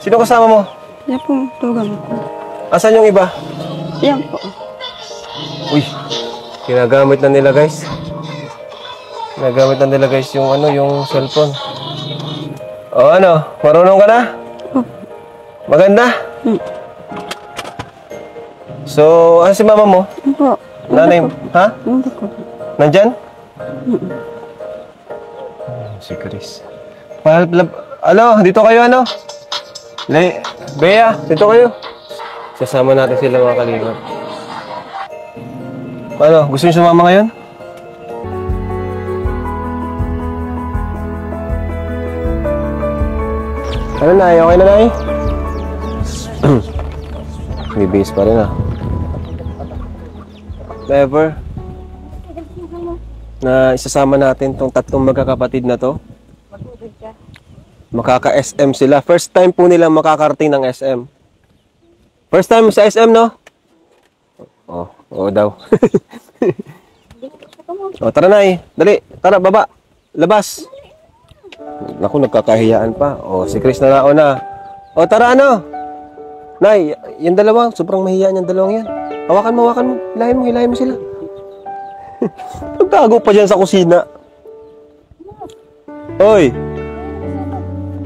Sino kasama mo? Yan po, tugang ko. Asan yung iba? Yan po. Uy, ginagamit na nila guys. Ginagamit na nila guys yung ano, yung cellphone. O ano, marunong ka na? Maganda? So, ano si mama mo? Po. Nanay mo? Ha? Hindi ko. Nandyan? Si Chris. Ano, dito kayo ano? Bea, dito kayo. Sasama natin sila mga kalingap. Ano, gusto niyo sumama ngayon? Ano na, okay na na bibis pa rin ah. Never na isasama natin tong tatlong magkakapatid na to. Makaka-SM sila. First time po nilang makakarating ng SM. First time sa SM, no? Oo daw. O, tara na eh. Dali, tara, baba. Labas. Naku, nagkakahiyaan pa. O, si Chris na nauna. O, tara, ano? Nay, yung dalawa, sobrang mahiyaan yung dalawang yan. Hawakan mo. Hilahin mo sila. Nagtago pa dyan sa kusina. Oy!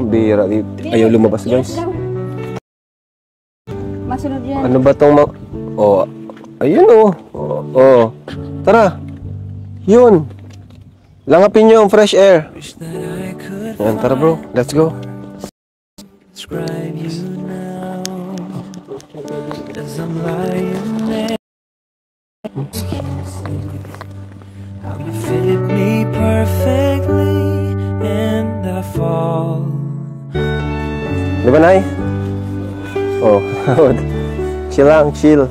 Bira, ayaw lumabas, guys. Masunod yan. Ano ba tong ayun Tara. Yun. Langapin nyo ang fresh air. Ayan, tara bro. Let's go. Fit me perfectly and I fall. Di ba, Nay? Chill lang, chill.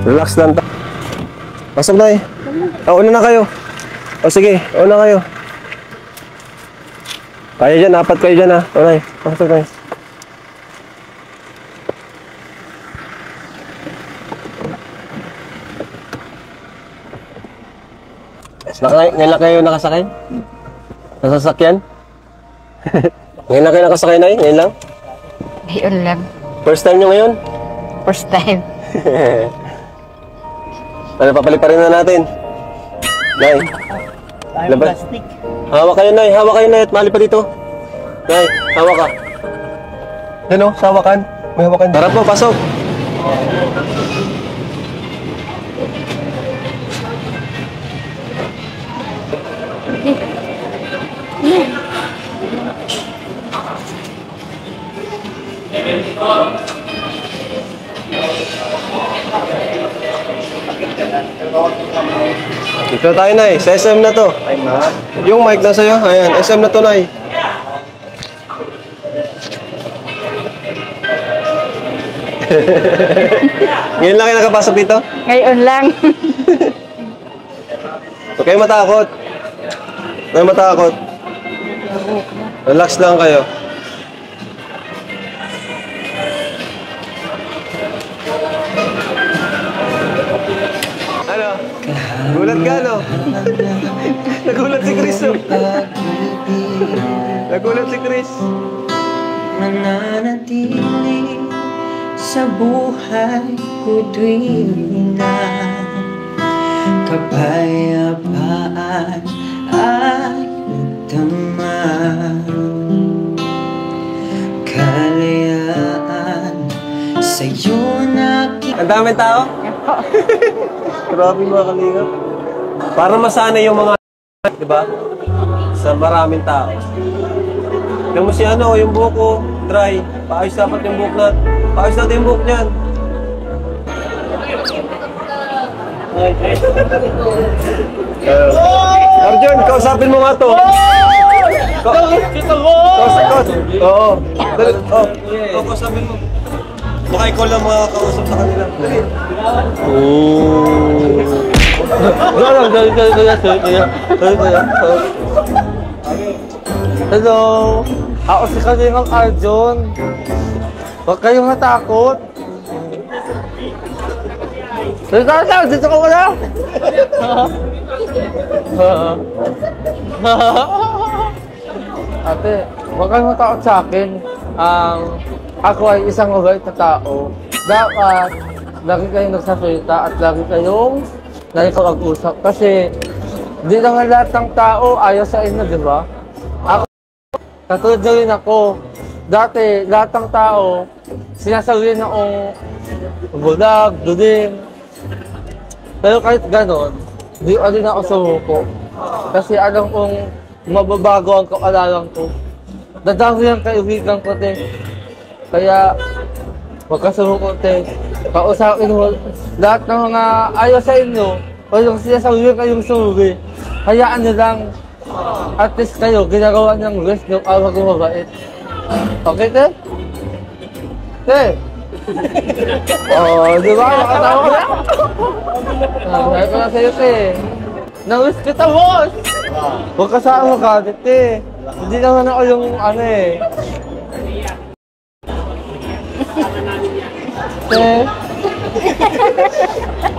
Relax lang. Pasok, Nay. Una na kayo. Sige, una kayo. Kaya dyan, 4 kayo dyan ha. Nay, pasok kayo. Ngayon lang kayo nakasakay? Nasasakyan? Ngayon lang kayo nakasakay, Nay? Ngayon lang? Ngayon lang. First time nyo ngayon? First time. Ano, papaliparin na natin. Nay. Labas. Plastic. Hawak kayo, Nay. At mali pa dito. Nay, hawak ka. Ano, sa hawakan. May hawakan. Tara po, pasok. Dito tayo, Nay. Sa SM na to. Yung mic na sa'yo. Ayan, SM na to, Nay. Ngayon lang kayo nakapasok dito? Ngayon lang. Huwag kayo matakot. Huwag kayo matakot. Relax lang kayo. Ano? Gulat ka, no? Nagulat si Chris, no? Nagulat si Chris. Mananatili sa buhay ko tuwing na kapayapaan ay nagdamag, kalayaan sa'yo nakin. Ang daming tao? Grabe mga kalingap. Para masanay yung mga di ba? Sa maraming tao. Tignan mo si ano, yung buhok ko, dry. Paayos dapat yung buhok na. Paayos natin yung buhok niyan. Arjun, kausapin mo nga to. Oo. Kausapin mo. Baka ikaw lang makakausap sa kanila. Hello! Ako si Kalingap Arjun. Huwag kayong matakot. Dito ko na! Ate, huwag kayong matakot sa akin. Ako ay isang mabait na tao. Dapat, lagi kayong nagsasalita at lagi kayong nakikipag-usap. Kasi, di naman lahat ng tao ayaw sa inyo, di ba? Ako, katulad na rin ako. Dati, lahat ng tao, sinasabihin akong bulag, duling. Pero kahit ganon, di rin ako sumuko. Kasi alam kong mababago ang kaalalang ko. Dadami ang kaibigan ko, te. Kaya, huwag ka sumuko, te. Kausapin mo, lahat ng mga ayaw sa inyo, o yung sinasabihin kayong sumubi, hayaan nyo lang. At least kayo, ginagawa ng rest ng awag ng mabait. Okay, te? Te? Oh, di ba? Makatawa ka na? Sabi ko na sa'yo, te. Nang-wish kita, boss! Huwag ka saan magalit, te. Hindi naman ako yung ano eh. Te?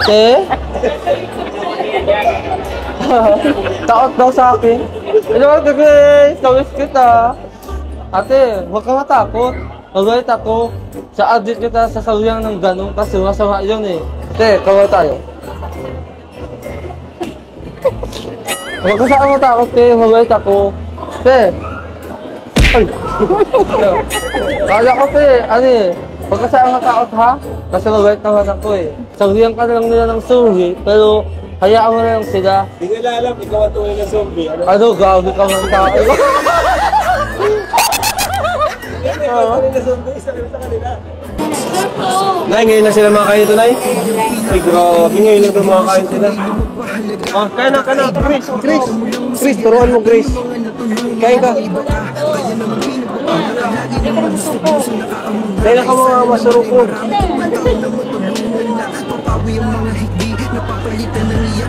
Te? Takot daw sa akin. Ano ba, Grace? Nang-wish kita. Ate, huwag ka matakot. Mabait ako. Sa adit kita sasabihan ng ganun kasi masama yun eh. Te, kawal tayo. Huwag ka saan matakot, te. Mabait ako. Te. Ay. Kala ko, te. Ano eh. Huwag ka saan matakot, ha? Kasi mabait naman ako eh. Sabihan ka lang nila ng zombie, pero hayaan mo na lang sila. Hindi nila alam, ikaw ang tunay na zombie. Ano, gabi ka man tao. Nay, ngayon na sila makakain ito, Nay? Ay, grabe, ngayon lang ito makakain sila. Ah, kaya na, Grace, Grace, turuan mo, Grace. Kain ka. Kaya na ka mga masuruko.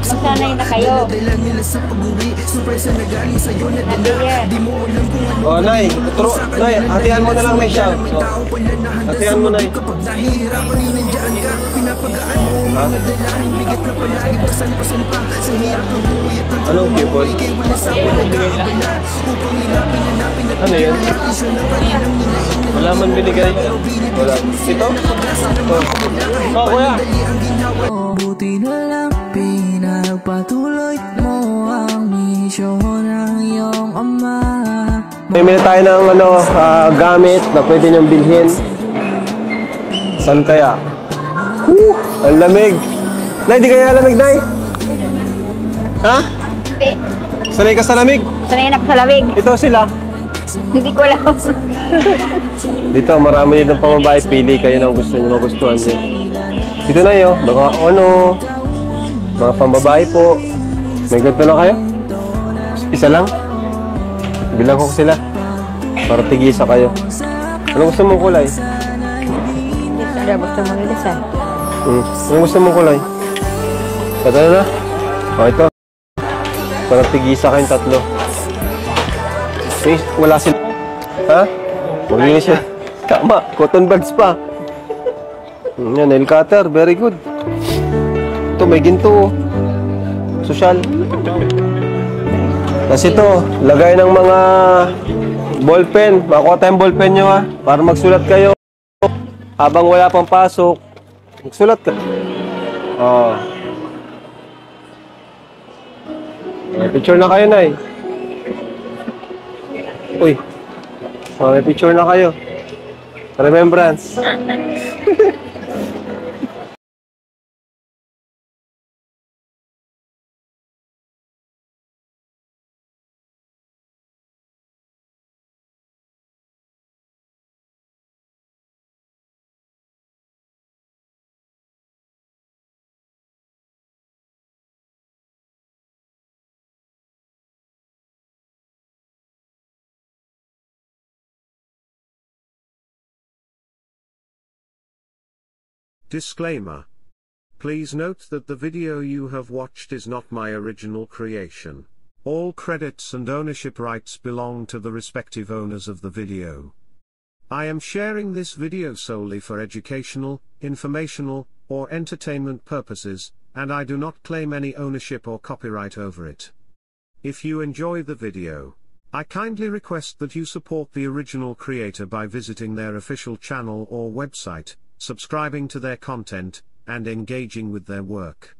Masanay na kayo. Oh, Nay, Nay, hatihan mo na lang, Nay, siya. So, hatihan mo, Nay. Ha? Anong keyboard? Ano yun? Wala man binigay. Wala. Ito? Oh, kuya. Buti na lang pinagpatuloy mo ang misyon ng iyong ama. May tayo ng gamit na pwede niyong bilhin. Saan kaya? Ang lamig. Nay, di kaya lamig, Nay? Ha? Hindi. Sanay ka sa lamig? Sanay na sa lamig. Ito sila. Hindi ko alam. Dito, marami din ng pamabahay. Pili kayo ng gusto niyo, magustuhan niyo. Dito na yun. Mga mga pambabae po. May ganito na kayo? Isa lang? Bilang ko sila. Para tigisa kayo. Ano gusto mong kulay? Ano gusto mo nila sa? Ano gusto mong kulay? Ito na? O, ito. Para tigisa kayong tatlo. Wala sila. Ha? Maglinis siya. Tama. Cotton buds pa. Yan, nail cutter. Very good. Ito, may ginto. Social. Tapos ito, lagay ng mga ballpen. Makuha tayong ballpen nyo, ha. Para magsulat kayo. Habang wala pang pasok, magsulat ka. Oh. May picture na kayo, Nay. Uy. May picture na kayo. Remembrance. Disclaimer. Please note that the video you have watched is not my original creation. All credits and ownership rights belong to the respective owners of the video. I am sharing this video solely for educational, informational, or entertainment purposes, and I do not claim any ownership or copyright over it. If you enjoy the video, I kindly request that you support the original creator by visiting their official channel or website, subscribing to their content, and engaging with their work.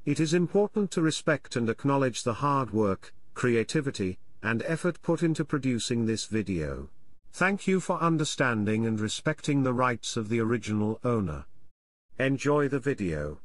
It is important to respect and acknowledge the hard work, creativity, and effort put into producing this video. Thank you for understanding and respecting the rights of the original owner. Enjoy the video.